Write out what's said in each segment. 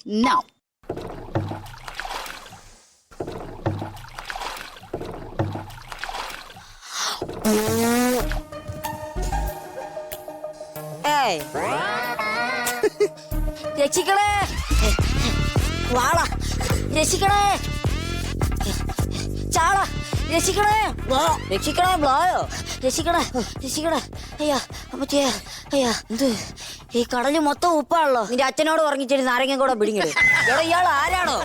now. Hey. രക്ഷിക്കണേ വാള രക്ഷിക്കണേ ചാള രക്ഷിക്കണേ രക്ഷിക്കണേ ബ്ലോയോ രക്ഷിക്കണേ രക്ഷിക്കണേ അയ്യാ അമ്മച്ചേ അയ്യാ എന്ത് ഈ കടല് മൊത്തം ഉപ്പാണല്ലോ നിന്റെ അച്ഛനോട് പറഞ്ഞിട്ട് നാരങ്ങ കൂടെ പിടിങ്ങട് ഇവിടെ ഇയാൾ ആരാണോ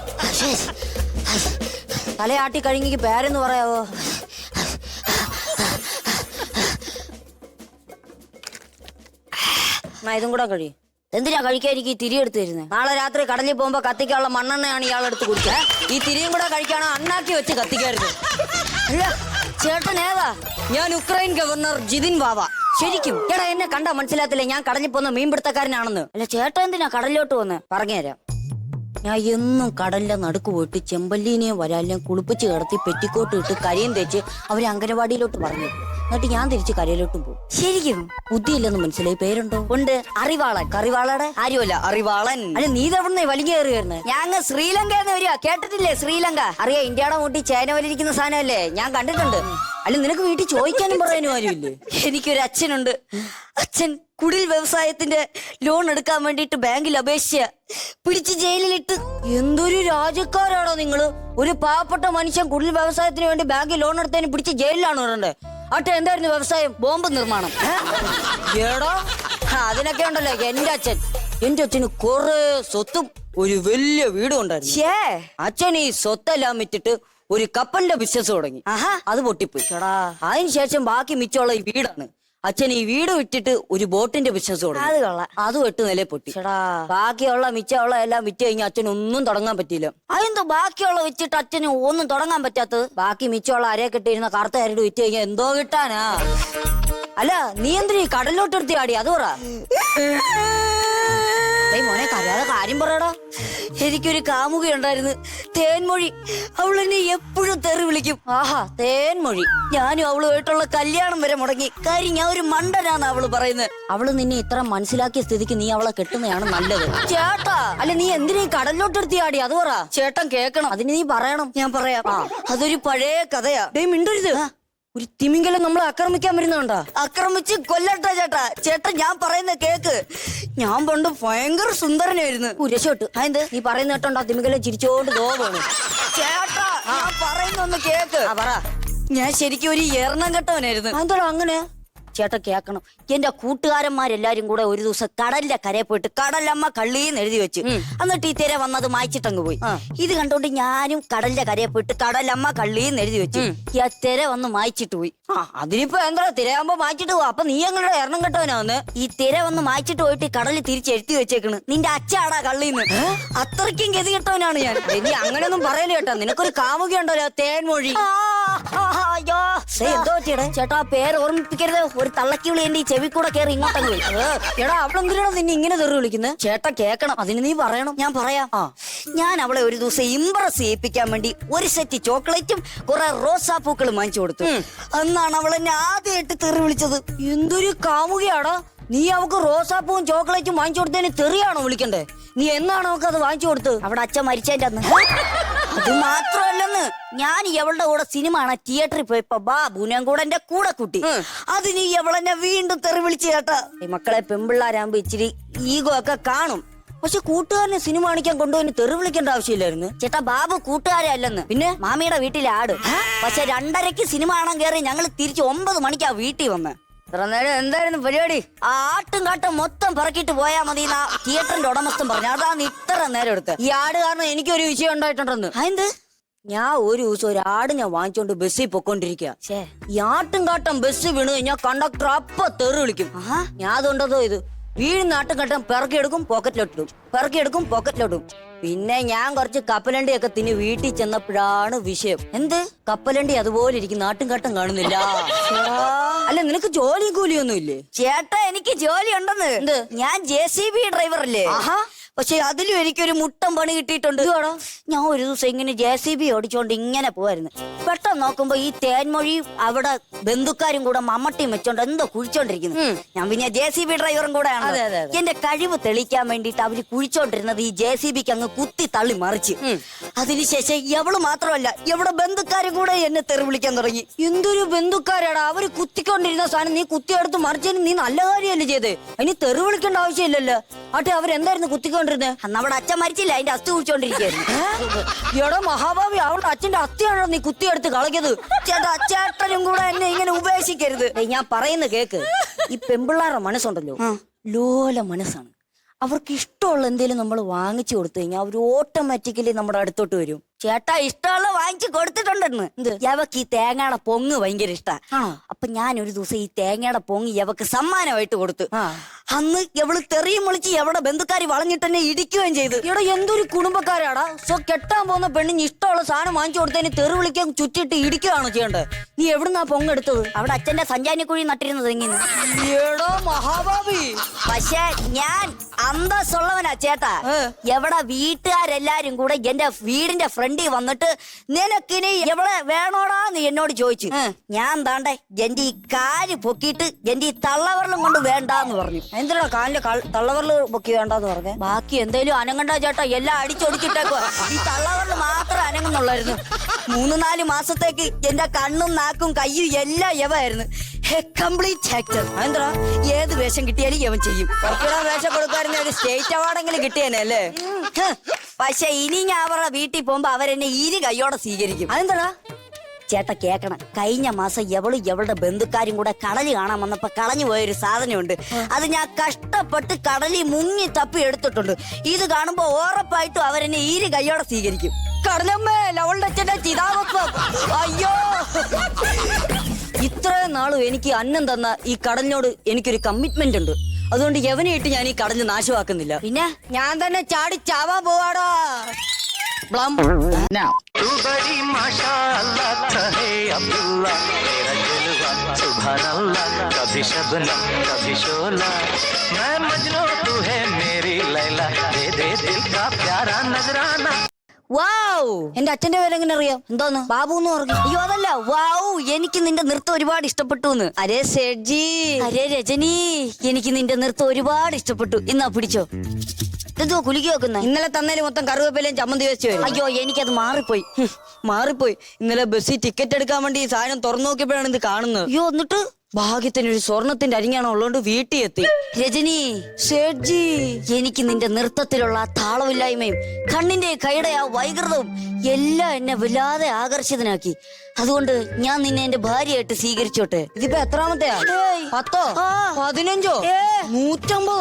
തലയാട്ടി കഴിഞ്ഞെങ്കിൽ പേരെന്ന് പറയാവോ ഇതും കൂടെ കഴിയും എന്തിനാ കഴിക്കാതിരിക്കും ഈ തിരി എടുത്ത് തരുന്നത് നാളെ രാത്രി കടലിൽ പോകുമ്പോ കത്തിക്കാനുള്ള മണ്ണെണ്ണയാണ് ഇയാൾ എടുത്ത് കുടിക്കുക ഈ തിരിയും കൂടെ കഴിക്കാണോ അണ്ണാക്കി വെച്ച് കത്തിക്കരുത് അല്ല ചേട്ടൻ ഏതാ ഞാൻ ഉക്രൈൻ ഗവർണർ ജിതിൻ വാവ ശരിക്കും എടാ എന്നെ കണ്ടാ മനസ്സിലാത്തില്ലേ ഞാൻ കടലിൽ പോകുന്ന മീൻപിടുത്തക്കാരനാണെന്ന് അല്ല ചേട്ടൻ എന്തിനാ കടലിലോട്ട് വന്ന് പറഞ്ഞുതരാം ഞാൻ എന്നും കടലിന്റെ നടുക്ക് പോയിട്ട് ചെമ്പല്ലീനെയും വരാലിനെയും കുളിപ്പിച്ച് കിടത്തി പെറ്റിക്കോട്ട് ഇട്ട് കരിയും തേച്ച് അവരെ അംഗനവാടിയിലോട്ട് പറഞ്ഞു എന്നിട്ട് ഞാൻ തിരിച്ച് കരയിലോട്ടും പോകും ശരിക്കും ബുദ്ധിയില്ലെന്ന് മനസ്സിലായി പേരുണ്ടോ ഉണ്ട് അറിവാളൻ കറിവാളയുടെ ആരുമല്ല അറിവാളൻ അല്ല നീ എവിടുന്നേ വലിഞ്ഞു കയറി വരുന്നത് ഞാൻ ശ്രീലങ്കന്ന് വരിക കേട്ടിട്ടില്ലേ ശ്രീലങ്ക അറിയാ ഇന്ത്യയുടെ മുട്ടി ചേന വലിരിക്കുന്ന സാധനമല്ലേ ഞാൻ കണ്ടിട്ടുണ്ട് അല്ല നിനക്ക് വീട്ടിൽ ചോദിക്കാനും പറയാനും ആരുമില്ലേ എനിക്കൊരു അച്ഛനുണ്ട് അച്ഛൻ കുടിൽ വ്യവസായത്തിന്റെ ലോൺ എടുക്കാൻ വേണ്ടിട്ട് ബാങ്കിൽ അപേക്ഷിച്ച പിടിച്ച് ജയിലിലിട്ട് എന്തൊരു രാജക്കാരാണോ നിങ്ങള് ഒരു പാവപ്പെട്ട മനുഷ്യൻ കുടിൽ വ്യവസായത്തിന് വേണ്ടി ബാങ്കിൽ ലോൺ എടുത്തതിന് പിടിച്ച് ജയിലിലാണ് വരണ്ടേ അട്ടെ എന്തായിരുന്നു വ്യവസായം ബോംബ് നിർമ്മാണം ഏടോ അതിനൊക്കെ ഉണ്ടല്ലോ എന്റെ അച്ഛന് കുറെ സ്വത്തും ഒരു വലിയ വീടും ഉണ്ടായിരുന്നു അച്ഛൻ ഈ സ്വത്തെല്ലാം വിറ്റിട്ട് ഒരു കപ്പലിന്റെ ബിസിനസ് തുടങ്ങി അത് പൊട്ടിപ്പോയി അതിനുശേഷം ബാക്കി മിച്ചമുള്ള ഈ വീടാണ് അച്ഛൻ ഈ വീട് വിറ്റിട്ട് ഒരു ബോട്ടിന്റെ ബിസിനസ് തുടങ്ങി അത് 8 നില പൊട്ടി ബാക്കിയുള്ള മിച്ചമുള്ള എല്ലാം വിറ്റ് കഴിഞ്ഞാൽ അച്ഛൻ ഒന്നും തുടങ്ങാൻ പറ്റിയില്ല അതെന്തോ ബാക്കിയുള്ള വെച്ചിട്ട് അച്ഛന് ഒന്നും തുടങ്ങാൻ പറ്റാത്തത് ബാക്കി മിച്ചമുള്ള അരയെ കെട്ടിയിരുന്ന കറുത്ത അരട് വിറ്റ് കഴിഞ്ഞാൽ എന്തോ കിട്ടാനാ അല്ല നീ എന്തിനീ കടലിലോട്ട് എടുത്തി ആടി അത് പറ മോനെ കരയാതെ കാര്യം പറയടാ എനിക്കൊരു കാമുക ഉണ്ടായിരുന്നു തേൻമൊഴി അവളെന്നെ എപ്പോഴും തെറി വിളിക്കും ആഹാ തേൻമൊഴി ഞാനും അവളുമായിട്ടുള്ള കല്യാണം വരെ മുടങ്ങി കാര്യം ഞാൻ ഒരു മണ്ടനാന്ന് അവള് പറയുന്നത് അവള് നിന്നെ ഇത്ര മനസ്സിലാക്കിയ സ്ഥിതിക്ക് നീ അവളെ കെട്ടുന്നതാണ് നല്ലത് ചേട്ടാ അല്ല നീ എന്തിനാ ഈ കടലിലോട്ട് എടുത്തിയാടി അത് പറ ചേട്ടൻ കേക്കണം അതിന് നീ പറയണം ഞാൻ പറയാം അതൊരു പഴയ കഥയാ മിണ്ടരുത് ഒരു തിമിംഗലം നമ്മളെ ആക്രമിക്കാൻ വരുന്നുണ്ടോ ആക്രമിച്ച് കൊല്ലട്ടാ ചേട്ടാ ചേട്ടാ ഞാൻ പറയുന്ന കേക്ക് ഞാൻ പണ്ട് ഭയങ്കര സുന്ദരനായിരുന്നു രക്ഷോട്ട് അതെന്ത് നീ പറയുന്ന കേട്ടോണ്ടോ തിമിംഗലം ചിരിച്ചോണ്ട് പോവാണ് ചേട്ടാ ഞാൻ പറയുന്ന കേക്ക് പറ ഞാൻ ശരിക്കും ഒരു എറണം കെട്ടവനായിരുന്നു എന്താ അങ്ങനെ ചേട്ടൻ കേക്കണം എന്റെ കൂട്ടുകാരന്മാരെല്ലാരും കൂടെ ഒരു ദിവസം കടലിന്റെ കരയിൽ പോയിട്ട് കടലമ്മ കള്ളീന്ന് എഴുതി വെച്ച് എന്നിട്ട് ഈ തിര വന്നത് മായ്ച്ചിട്ടങ്ങ് പോയി ഇത് കണ്ടോണ്ട് ഞാനും കടലിന്റെ കരയിൽ പോയിട്ട് കടലമ്മ കള്ളീന്ന് എഴുതി വെച്ചു ഈ ആ തിര വന്ന് മായ്ച്ചിട്ട് പോയി അതിനിപ്പോ എന്താ തിരയാകുമ്പോ മായ്ച്ചിട്ട് പോവാ അപ്പൊ നീ എങ്ങനെ എണ്ണം കെട്ടവനാന്ന് ഈ തിര വന്ന് മായ്ച്ചിട്ട് പോയിട്ട് കടലിൽ തിരിച്ചെഴുത്തി വെച്ചേക്കണ് നിന്റെ അച്ഛാടാ കള്ളീന്ന് അത്രയ്ക്കും ഗതി കെട്ടവനാണ് ഞാൻ നീ അങ്ങനെയൊന്നും പറയല കേട്ടോ നിനക്കൊരു കാമുകയുണ്ടല്ലോ തേൻമൊഴി എന്തോ ചേട്ടാ പേര് ഓർമ്മിപ്പിക്കരുത് ഒരു തള്ളക്കി വിളി എന്റെ ഈ ചെവി കൂടെ കയറി ഇങ്ങോട്ടങ്ങ് പോയി എടാ അവളെന്തിനാണോ നിന്നെ ഇങ്ങനെ തെറി വിളിക്കുന്നത് ചേട്ടാ കേക്കണം അതിന് നീ പറയണം ഞാൻ പറയാം ഞാൻ അവളെ ഒരു ദിവസം ഇംപ്രസ് ചെയ്യിപ്പിക്കാൻ വേണ്ടി ഒരു സെറ്റ് ചോക്ലേറ്റും കുറെ റോസാപ്പൂക്കളും വാങ്ങിച്ചു കൊടുത്തു അന്നാണ് അവൾ എന്നെ ആദ്യമായിട്ട് തെറി വിളിച്ചത് എന്തൊരു കാമുകയാടാ നീ അവക്ക് റോസാപ്പൂവും ചോക്ലേറ്റും വാങ്ങിച്ചു കൊടുത്തതിന് തെറിയാണോ വിളിക്കണ്ടേ നീ എന്നാണ് അവക്ക് അത് വാങ്ങിച്ചു കൊടുത്തത് അവിടെ അച്ഛൻ മരിച്ചതിന്റെ അന്ന് അത് മാത്രമല്ലെന്ന് ഞാൻ എവളുടെ കൂടെ സിനിമ കാണാൻ തിയേറ്ററിൽ പോയപ്പോ ബാബുനെ കൂടെ എന്റെ കൂടെ കുട്ടി അത് നീ എവളെന്നെ വീണ്ടും തെറി വിളിച്ചു കേട്ടാ ഈ മക്കളെ പെമ്പിള്ളാരാകുമ്പോ ഇച്ചിരി ഈഗോ ഒക്കെ കാണും പക്ഷെ കൂട്ടുകാരനെ സിനിമ കാണിക്കാൻ കൊണ്ടുപോയി തെറി വിളിക്കേണ്ട ആവശ്യമില്ലായിരുന്നു ചേട്ടാ ബാബു കൂട്ടുകാരെ അല്ലെന്ന് പിന്നെ മാമിയുടെ വീട്ടിലെ ആട് പക്ഷെ 2:30 സിനിമ കാണാൻ കയറി ഞങ്ങൾ തിരിച്ച് 9 മണിക്കാ വീട്ടിൽ വന്ന് ഇത്ര നേരം എന്തായിരുന്നു പരിപാടി ആട്ടും കാട്ടും മൊത്തം പറക്കിട്ട് പോയാ മതി തിയേറ്ററിന്റെ ഉടമസ്ഥൻ പറഞ്ഞു അതാണ് ഇത്ര നേരം എടുത്ത് ഈ ആട് കാരണം എനിക്കൊരു വിഷയം ഉണ്ടായിട്ടുണ്ടെന്ന് അതെന്ത് ഞാൻ ഒരു ദിവസം ഒരു ആട് ഞാൻ വാങ്ങിച്ചോണ്ട് ബസ്സിൽ പൊക്കോണ്ടിരിക്കുക ഈ ആട്ടും കാട്ടം ബസ് വീണ് കഴിഞ്ഞാൽ കണ്ടക്ടർ അപ്പൊ തെറി വിളിക്കും ഞാൻ അതുകൊണ്ടതോ ഇത് വീഴുന്ന ആട്ടും കാട്ടം പിറക്കിയെടുക്കും പോക്കറ്റിലോട്ടിടും പിറക്കിയെടുക്കും പോക്കറ്റിലോട്ടും പിന്നെ ഞാൻ കുറച്ച് കപ്പലണ്ടിയൊക്കെ തിന്ന് വീട്ടിൽ ചെന്നപ്പോഴാണ് വിഷയം എന്ത് കപ്പലണ്ടി അതുപോലെ ഇരിക്കും നാട്ടും കാട്ടം കാണുന്നില്ല അല്ല നിനക്ക് ജോലിയും കൂലിയൊന്നും ഇല്ലേ ചേട്ടാ എനിക്ക് ജോലി ഉണ്ടെന്ന് എന്ത് ഞാൻ JCB ഡ്രൈവർ അല്ലേ പക്ഷെ അതിലും എനിക്കൊരു മുട്ടം പണി കിട്ടിയിട്ടുണ്ട്. ഞാൻ ഒരു ദിവസം ഇങ്ങനെ JCB ഓടിച്ചോണ്ട് ഇങ്ങനെ പോവായിരുന്നു. പെട്ടെന്ന് നോക്കുമ്പോ ഈ തേൻമൊഴി അവിടെ ബന്ധുക്കാരും കൂടെ മമ്മട്ടിയും വെച്ചോണ്ട് എന്തോ കുഴിച്ചോണ്ടിരിക്കുന്നു. ഞാൻ പിന്നെ JCB ഡ്രൈവറും കൂടെയാണ്. എന്റെ കഴിവ് തെളിയിക്കാൻ വേണ്ടിട്ട് അവര് കുഴിച്ചോണ്ടിരുന്നത് ഈ JCBക്ക് അങ്ങ് കുത്തി തള്ളി മറിച്ച്. അതിനുശേഷം എവള് മാത്രമല്ല എവിടെ ബന്ധുക്കാരും കൂടെ എന്നെ തെറി വിളിക്കാൻ തുടങ്ങി. എന്തൊരു ബന്ധുക്കാരാടാ, അവര് കുത്തിക്കൊണ്ടിരുന്ന സാധനം നീ കുത്തിയെടുത്ത് മറിച്ചതിന് നീ നല്ല കാര്യമല്ലേ ചെയ്ത്, അതിന് തെറി വിളിക്കേണ്ട ആവശ്യമില്ലല്ലോ. ആട്ടെ അവരെന്തായിരുന്നു കുത്തിക്കൊണ്ടിരുന്നത്? അന്ന് അവിടെ അച്ഛൻ മരിച്ചില്ല, അതിന്റെ അസ്ഥി കുഴിച്ചോണ്ടിരിക്കുകയായിരുന്നു. എടോ മഹാഭാവി, അവളുടെ അച്ഛന്റെ അസ്ഥിയാണോ നീ കുത്തിയെടുത്ത് കളഞ്ഞത്? ചേട്ടനും കൂടെ എന്നെ ഇങ്ങനെ ഉപേക്ഷിക്കരുത്. ഞാൻ പറയുന്ന കേക്ക്. ഈ പെമ്പിള്ളാരുടെ മനസ്സുണ്ടല്ലോ, ലോല മനസ്സാണ്. അവർക്ക് ഇഷ്ടമുള്ള എന്തെങ്കിലും നമ്മൾ വാങ്ങിച്ചു കൊടുത്തു കഴിഞ്ഞാൽ അവർ ഓട്ടോമാറ്റിക്കലി നമ്മുടെ അടുത്തോട്ട് വരും. ചേട്ടാ ഇഷ്ടമുള്ള വാങ്ങിച്ചു കൊടുത്തിട്ടുണ്ടെന്ന്. യവക്ക് ഈ തേങ്ങയുടെ പൊങ്ങ് ഭയങ്കര ഇഷ്ടാ. അപ്പൊ ഞാൻ ഒരു ദിവസം ഈ തേങ്ങയുടെ പൊങ്ങ് യവക്ക് സമ്മാനമായിട്ട് കൊടുത്തു. അന്ന് എവള് തെറിയും വിളിച്ച് എവിടെ ബന്ധുക്കാരി വളഞ്ഞിട്ട് തന്നെ ഇടിക്കുകയും ചെയ്തു. ഇവിടെ എന്തൊരു കുടുംബക്കാരാടാ. കെട്ടാൻ പോകുന്ന പെണ്ണിന് ഇഷ്ടമുള്ള സാധനം വാങ്ങിച്ചു കൊടുത്തതിന് തെറി വിളിക്കാൻ ചുറ്റിട്ട് ഇടിക്കുകയാണോ ചെയ്യേണ്ടത്? നീ എവിടുന്നാ പൊങ്ങെടുത്തത്? അവിടെ അച്ഛന്റെ സഞ്ചാനിക്കുഴി നട്ടിരുന്നത് എങ്ങനെ? ഏടോ മഹാഭാവി, പക്ഷെ ഞാൻ അന്തസ്സുള്ളവനാ ചേട്ടാ. എവിടെ വീട്ടുകാരെല്ലാരും കൂടെ എന്റെ വീടിന്റെ ഫ്രണ്ടിൽ വന്നിട്ട് നിനക്കിനി എവിടെ വേണോടാന്ന് എന്നോട് ചോദിച്ചു. ഞാൻ താണ്ടെ എന്റെ ഈ കാല് പൊക്കിയിട്ട് എന്റെ ഈ തള്ളവരലും കൊണ്ട് വേണ്ടാന്ന് പറഞ്ഞു. എന്തിനാ കാലിന്റെ തള്ളവരല് പൊക്കി വേണ്ടാന്ന് പറഞ്ഞേ? ബാക്കി എന്തേലും അനങ്ങണ്ട ചേട്ടാ, എല്ലാം അടിച്ചൊടിച്ചിട്ടേക്കോ. ഈ തള്ളവരല് മാത്രം അനങ്ങുന്നുള്ളായിരുന്നു. 3-4 മാസത്തേക്ക് എന്റെ കണ്ണും നാക്കും കയ്യും എല്ലാം യവായിരുന്നു. Complete actor. എന്താ ഏത് വേഷം കിട്ടിയാലും യവൻ ചെയ്യും. കുറച്ചുകൂടെ വേഷം കൊടുക്കാറുണ്ട്, ഒരു സ്റ്റേറ്റ് അവാർഡെങ്കിലും കിട്ടിയേനെ അല്ലേ? പക്ഷെ ഇനി ഞാൻ അവരുടെ വീട്ടിൽ പോകുമ്പോ അവരെന്നെ ഇരു കയ്യോടെ സ്വീകരിക്കും. അതെന്താ ചേട്ടാ കേക്കണം, കഴിഞ്ഞ മാസം എവളുടെ ബന്ധുക്കാരും കൂടെ കടല് കാണാൻ വന്നപ്പോ കളഞ്ഞു പോയൊരു സാധനമുണ്ട്. അത് ഞാൻ കഷ്ടപ്പെട്ട് കടലിൽ മുങ്ങി തപ്പി എടുത്തിട്ടുണ്ട്. ഇത് കാണുമ്പോ ഉറപ്പായിട്ടും അവരെന്നെ ഇരു കയ്യോടെ സ്വീകരിക്കും. കടലമ്മേ, അവളുടെ അച്ഛന്റെ ചിതാവത്വം. അയ്യോ, ഇത്രയും നാളും എനിക്ക് അന്നം തന്ന ഈ കടലിനോട് എനിക്കൊരു കമ്മിറ്റ്മെന്റ് ഉണ്ട്. അതുകൊണ്ട് യവനായിട്ട് ഞാൻ ഈ കടല് നാശമാക്കുന്നില്ല. പിന്നെ ഞാൻ തന്നെ ചാടി ചാവാൻ പോവാടാ. വാവ്, എന്റെ അച്ഛന്റെ പേര് എങ്ങനെ അറിയാം? എന്താന്ന്? ബാബു എന്ന് പറഞ്ഞു. അയ്യോ അതല്ല, വാവ്, എനിക്ക് നിന്റെ നൃത്തം ഒരുപാട് ഇഷ്ടപ്പെട്ടു എന്ന്. അരേ സേഠ്ജി, അരേ രജനി, എനിക്ക് നിന്റെ നൃത്തം ഒരുപാട് ഇഷ്ടപ്പെട്ടു. ഇന്നാ പിടിച്ചോ. എന്തോ കുലുക്കി വെക്കുന്ന? ഇന്നലെ തന്നേല് മൊത്തം കറുവേപ്പിലയും ചമ്മന്തി വെച്ചു. അയ്യോ എനിക്കത് മാറിപ്പോയി. ഇന്നലെ ബസ്സിൽ ടിക്കറ്റ് എടുക്കാൻ വേണ്ടി ഈ സാധനം തുറന്നു നോക്കിയപ്പോഴാണ് ഇത് കാണുന്നത്. അയ്യോ, എന്നിട്ട് ഭാഗ്യത്തിനൊരു സ്വർണത്തിന്റെ അരിഞ്ഞാണോ ഉള്ളതുകൊണ്ട് വീട്ടിൽ എത്തി. രജനി, ഷേഡ്ജി, എനിക്ക് നിന്റെ നൃത്തത്തിലുള്ള ആ താളമില്ലായ്മയും കണ്ണിന്റെ കൈയുടെ ആ വൈകൃതവും എല്ലാം എന്നെ വല്ലാതെ ആകർഷിതനാക്കി. അതുകൊണ്ട് ഞാൻ നിന്നെ എന്റെ ഭാര്യയായിട്ട് സ്വീകരിച്ചോട്ടെ. ഇതിപ്പോ എത്രാമത്തെയാ? 10, 15, 150?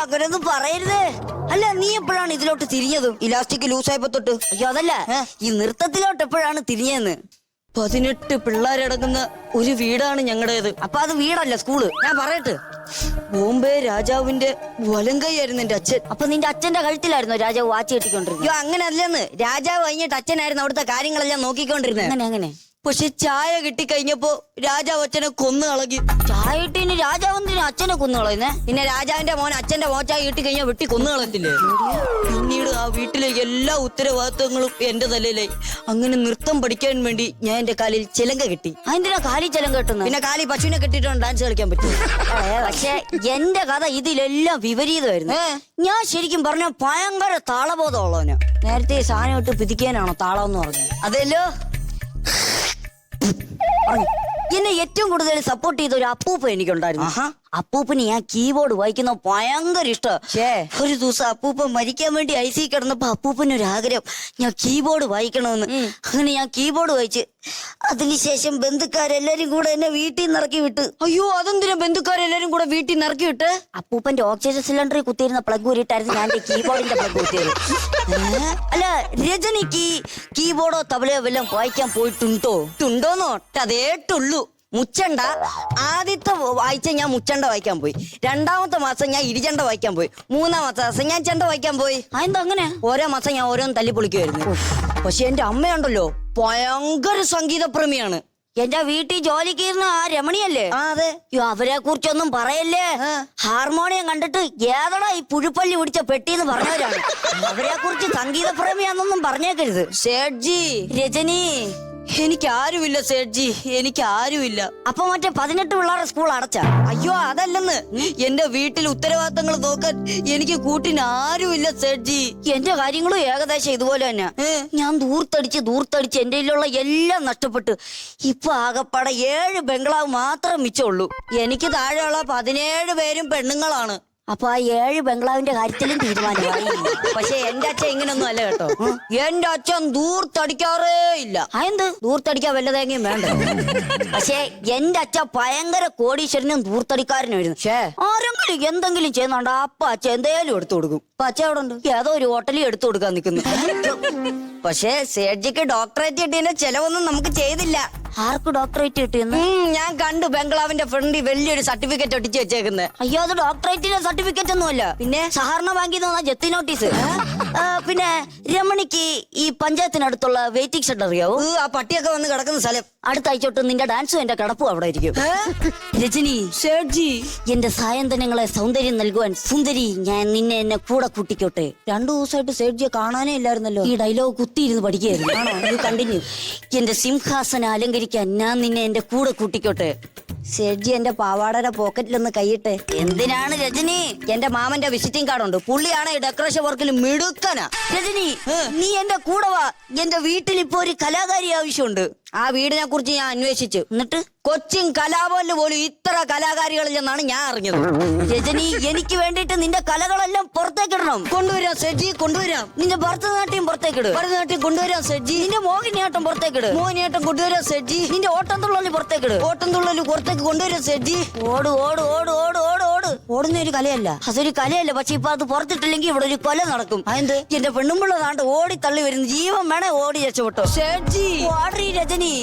അങ്ങനെയൊന്നും പറയരുതേ. അല്ല, നീ എപ്പോഴാണ് ഇതിലോട്ട് തിരിഞ്ഞത്? ഇലാസ്റ്റിക് ലൂസായപ്പോ തൊട്ട്. അയ്യോ അതല്ല, ഈ നൃത്തത്തിലോട്ട് എപ്പോഴാണ് തിരിഞ്ഞതെന്ന്. 18 പിള്ളേരടങ്ങുന്ന ഒരു വീടാണ് ഞങ്ങളുടേത്. അപ്പൊ അത് വീടല്ല, സ്കൂള്. ഞാൻ പറയട്ടെ, ബോംബെ രാജാവിന്റെ വലങ്കയായിരുന്നു എന്റെ അച്ഛൻ. അപ്പൊ നിന്റെ അച്ഛന്റെ കഴുത്തിലായിരുന്നു രാജാവ് വാച്ച് കെട്ടിക്കൊണ്ടിരുന്നത്? അയ്യോ അങ്ങനെ അല്ലെന്ന്, രാജാവ് കഴിഞ്ഞിട്ട് അച്ഛനായിരുന്നു അവിടുത്തെ കാര്യങ്ങളെല്ലാം നോക്കിക്കൊണ്ടിരുന്നത്. അങ്ങനെ പക്ഷെ ചായ കിട്ടിക്കഴിഞ്ഞപ്പോ രാജാവ് അച്ഛനെ കൊന്നു കളഞ്ഞു. ചായ കിട്ടിന് രാജാവ് എന്തിനാ അച്ഛനെ കൊന്നു കളയുന്നേ? പിന്നെ രാജാവിന്റെ മോൻ അച്ഛന്റെ മോച്ചായ കിട്ടി കഴിഞ്ഞാൽ വെട്ടി കൊന്നു കളയത്തില്ലേ? പിന്നീട് ആ വീട്ടിലെ എല്ലാ ഉത്തരവാദിത്വങ്ങളും എന്റെ തലയിലായി. അങ്ങനെ നൃത്തം പഠിക്കാൻ വേണ്ടി ഞാൻ എന്റെ കാലിൽ ചിലങ്ക കെട്ടി. അതിന്തിനാ കാലി ചിലങ്ക കെട്ടുന്നത്? പിന്നെ കാലി പശുവിനെ കെട്ടിയിട്ടാണ് ഡാൻസ് കളിക്കാൻ പറ്റും. പക്ഷെ എന്റെ കഥ ഇതിലെല്ലാം വിപരീതമായിരുന്നു. ഞാൻ ശരിക്കും പറഞ്ഞ ഭയങ്കര താളബോധമുള്ളവന്. നേരത്തെ സാധനം ഇട്ട് പിതിക്കാനാണോ താളം എന്ന് പറഞ്ഞത്? അതല്ലോ. എന്നെ ഏറ്റവും കൂടുതൽ സപ്പോർട്ട് ചെയ്ത ഒരു അപ്പൂപ്പ എനിക്കുണ്ടായിരുന്നു. അപ്പൂപ്പന് ഞാൻ കീബോർഡ് വായിക്കുന്ന ഭയങ്കര ഇഷ്ടം. ഒരു ദിവസം അപ്പൂപ്പ മരിക്കാൻ വേണ്ടി IC കിടന്നപ്പോ അപ്പൂപ്പനൊരാഗ്രഹം, ഞാൻ കീബോർഡ് വായിക്കണമെന്ന്. അങ്ങനെ ഞാൻ കീബോർഡ് വായിച്ച് അതിനുശേഷം ബന്ധുക്കാരെല്ലാരും കൂടെ എന്നെ വീട്ടിൽ നിന്ന് ഇറക്കി വിട്ട്. അയ്യോ അതെന്തിനാ ബന്ധുക്കാരെല്ലാരും കൂടെ വീട്ടിൽ നിന്ന് ഇറക്കി വിട്ട്? അപ്പൂപ്പന്റെ ഓക്സിജൻ സിലിണ്ടറിൽ കുത്തിയിരുന്ന പ്ലഗ് ഊരിട്ടായിരുന്നു ഞാൻ കീബോർഡിന്റെ പ്ലഗ് കുത്തിയത്. അല്ല, രജനിക്ക് കീബോർഡോ തബലയോ വല്ലതും വായിക്കാൻ പോയിട്ടുണ്ടോന്നോ? അതേട്ടുള്ളൂ. മുച്ചണ്ട ആദ്യത്തെ ആഴ്ച ഞാൻ മുച്ചണ്ട വായിക്കാൻ പോയി. 2ാമത്തെ മാസം ഞാൻ ഇരിചണ്ട വായിക്കാൻ പോയി. 3ാമത്തെ മാസം ഞാൻ ചെണ്ട വായിക്കാൻ പോയി. അതെന്താ അങ്ങനെ? ഓരോ മാസം ഞാൻ ഓരോന്ന് തല്ലി പൊളിക്കുമായിരുന്നു. പക്ഷെ എന്റെ അമ്മയുണ്ടല്ലോ ഭയങ്കര സംഗീതപ്രേമിയാണ്. എന്റെ വീട്ടിൽ ജോലിക്ക് ഇരുന്ന ആ രമണിയല്ലേ? അതെ. അവരെ കുറിച്ചൊന്നും പറയല്ലേ. ഹാർമോണിയം കണ്ടിട്ട് ഏതടാ ഈ പുഴുപ്പല്ലി പിടിച്ച പെട്ടിന്ന് പറഞ്ഞവരാണ്. അവരെ കുറിച്ച് സംഗീത പ്രേമിയാന്നൊന്നും പറഞ്ഞേക്കരുത്. സേഠ്ജി, രജനി, എനിക്ക് ആരുമില്ല സേഠ്ജി, എനിക്ക് ആരുമില്ല. അപ്പൊ മറ്റേ 18 പിള്ളേരുടെ സ്കൂൾ അടച്ച? അയ്യോ അതല്ലെന്ന്, എന്റെ വീട്ടിൽ ഉത്തരവാദിത്തങ്ങൾ നോക്കാൻ എനിക്ക് കൂട്ടിന് ആരുമില്ല സേഠ്ജി. എന്റെ കാര്യങ്ങളും ഏകദേശം ഇതുപോലെ തന്നെ. ഞാൻ ദൂർത്തടിച്ച് എന്റെ കയ്യിലുള്ള എല്ലാം നഷ്ടപ്പെട്ടു. ഇപ്പൊ ആകപ്പാടെ 7 ബംഗ്ലാവ് മാത്രം മിച്ചമുള്ളൂ. എനിക്ക് താഴെയുള്ള 17 പേരും പെണ്ണുങ്ങളാണ്. അപ്പൊ ആ 7 ബംഗ്ലാവിന്റെ കാര്യത്തിലും തീരുമാനമായി. പക്ഷെ എന്റെ അച്ഛൻ ഇങ്ങനൊന്നും അല്ല കേട്ടോ. എന്റെ അച്ഛൻ ദൂർത്തടിക്കാറേ ഇല്ല. അതെന്ത്? ദൂർത്തടിക്കാൻ വല്ല തേങ്ങയും വേണ്ട. പക്ഷെ എന്റെ അച്ഛൻ ഭയങ്കര കോടീശ്വരനും ദൂർത്തടിക്കാരനായിരുന്നു. ആരെങ്കിലും എന്തെങ്കിലും ചെയ്യുന്നുണ്ടോ അപ്പൊ അച്ഛൻ എന്തേലും എടുത്തു കൊടുക്കും. അപ്പൊ അച്ഛൻ അവിടെ ഉണ്ട്, ഏതോ ഒരു ഹോട്ടലിൽ എടുത്തു കൊടുക്കാൻ നിൽക്കുന്നു. പക്ഷെ സേഠ്ജിക്ക് ഡോക്ടറേറ്റ് കിട്ടിയതിന്റെ ചെലവൊന്നും നമുക്ക് ചെയ്തില്ല. ആർക്ക് ഡോക്ടറേറ്റ് കിട്ടിയെന്ന്? ഞാൻ കണ്ടു ബംഗ്ലാവിന്റെ ഫ്രണ്ടിൽ വലിയൊരു സർട്ടിഫിക്കറ്റ് ഒട്ടിച്ച് വെച്ചേക്കുന്നത്. അയ്യോ, അത് ഡോക്ടറേറ്റിന്റെ സർട്ടിഫിക്കറ്റ് ഒന്നുമല്ല. പിന്നെ സഹകരണ ബാങ്കിൽ നിന്ന് വന്ന ജപ്തി നോട്ടീസ്. പിന്നെ രമണിക്ക് ഈ പഞ്ചായത്തിനടുത്തുള്ള വെയിറ്റിംഗ് ഷെഡ് അറിയാവോ? ആ പട്ടിയൊക്കെ വന്ന് കിടക്കുന്ന സ്ഥലം. അടുത്ത ആഴ്ച നിന്റെ ഡാൻസും എന്റെ കിടപ്പും അവിടെ ഇരിക്കും. രജനി, സേഠ്ജി, എന്റെ സായന്തനങ്ങളെ സൗന്ദര്യം നൽകുവാൻ സുന്ദരി, ഞാൻ നിന്നെ എന്നെ കൂടെ കൂട്ടിക്കോട്ടെ. 2 ദിവസമായിട്ട് സേഠ്ജിയെ കാണാനേ ഇല്ലായിരുന്നല്ലോ. ഈ ഡയലോഗ് കുത്തിയിരുന്ന് പഠിക്കുകയായിരുന്നു. ആണോ? ഇത് കണ്ടിന്യൂ. എന്റെ സിംഹാസനം അലങ്കരിക്കാൻ ഞാൻ നിന്നെ എന്റെ കൂടെ കൂട്ടിക്കോട്ടെ. സേഠ്ജി എന്റെ പാവാടയുടെ പോക്കറ്റിലൊന്ന് കൈയിട്ടെ. എന്തിനാണ് രജനി? എന്റെ മാമന്റെ വിസിറ്റിംഗ് കാർഡ് ഉണ്ട്. പുള്ളിയാണ് ഈ ഡെക്കറേഷൻ വർക്കിൽ മിടുക്കനാ. രജനി, നീ എന്റെ കൂടെ വാ. എന്റെ വീട്ടിൽ ഇപ്പൊ ഒരു കലാകാരി ആവശ്യമുണ്ട്. ആ വീടിനെ കുറിച്ച് ഞാൻ അന്വേഷിച്ചു. എന്നിട്ട് കൊച്ചിൻ കലാഭവനിൽ പോലും ഇത്ര കലാകാരികളില്ലെന്നാണ് ഞാൻ അറിഞ്ഞത്. രജനി, എനിക്ക് വേണ്ടിട്ട് നിന്റെ കലകളെല്ലാം പുറത്തേക്കിടണം. കൊണ്ടുവരാം സേഠ്ജി, കൊണ്ടുവരാം. നിന്റെ ഭരതനാട്യം പുറത്തേക്കിട്. ഭരതനാട്യം കൊണ്ടുവരാം സേഠ്ജി. നിന്റെ മോഹിനിയാട്ടം പുറത്തേക്കിട്. മോഹിനിയാട്ടം കൊണ്ടുവരാം സേഠ്ജി. നിന്റെ ഓട്ടം തുള്ളല് പുറത്തേക്കിട്. ഓട്ടം തുള്ളല് പുറത്തേക്ക് കൊണ്ടുവരാം സേഠ്ജി. ഓട് ഓട് ഓട് ഓട് ഓട് ഓട്. ഓടുന്ന ഒരു കലയല്ല. അതൊരു കലയല്ല. പക്ഷെ ഇപ്പൊ അത് പുറത്തിട്ടില്ലെങ്കിൽ ഇവിടെ ഒരു കൊല നടക്കും. അതെന്ത്? എന്റെ പെണ്ണുമ്പിള്ള നാണ്ട് ഓടി തള്ളി വരുന്നു. ജീവൻ വേണേ ഓടി രക്ഷപ്പെട്ടോ. സേഠ്ജി, ഓടി രജനി.